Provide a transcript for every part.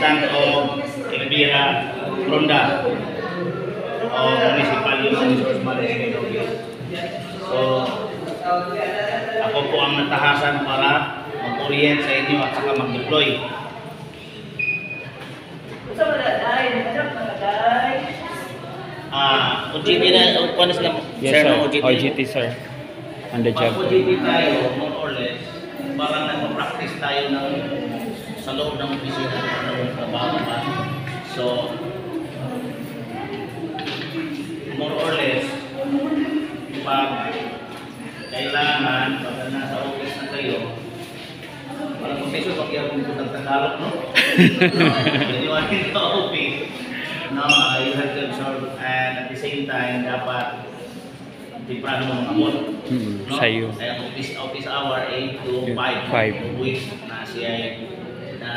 assistant o Elvira Ronda o Municipal Human Resource Management Office. So, ako po ang natahasan para mag-orient sa inyo at saka mag-deploy. OJT na, kung sila, Yes, sir, sir. no, OJT, sir. On the job. Pag OJT tayo, more or less, parang nagpa-practice tayo ng sa loob ng opisina ng trabaho pa. So, more or less, pag kailangan, pag nasa office na kayo, parang professor, pag yung ng Tagalog, no? When you are in the office, no, you have to observe, and at the same time, dapat di pa mo mamamot. No? Sayo. Kaya office hour 8 to 5. 5. Week na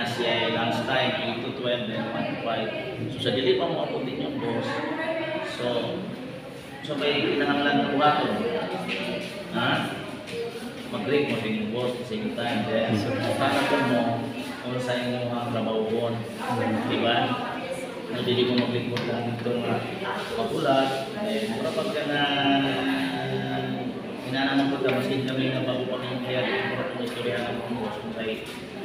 siya lunch time 8 to 12, then 1 to 5. So sa dili pa mo ako din yung boss. So may kinahanglan ng buhaton. Ha? Mag-break mo din yung boss at the same time. Then, para po mo kung sa inyong mga trabaho. Diba? Hindi ko mag-record lang dito mga magulat. Pero pagka na hinanaman ko na masin kami na bago pa ng kaya dito para kung istoryahan ng boss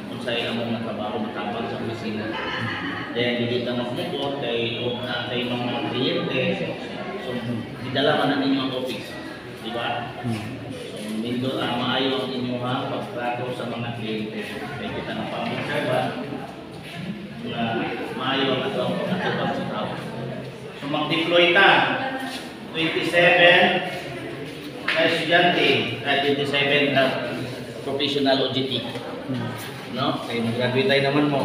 kung sa'yo ang mga trabaho matabang sa opisina. Then, dito na magmukot kay mga kliyente. So, didala man na ninyo ang office. Diba? So, mindol, maayo ang inyong pagtrato sa mga kliyente. Kaya kita ng pamilya na maayo ang atawang pagkatupag sa tao. So, mag-deploy ta. 27 na estudyante at 27 na professional OJT. No? Kaya mag-graduate tayo naman mo.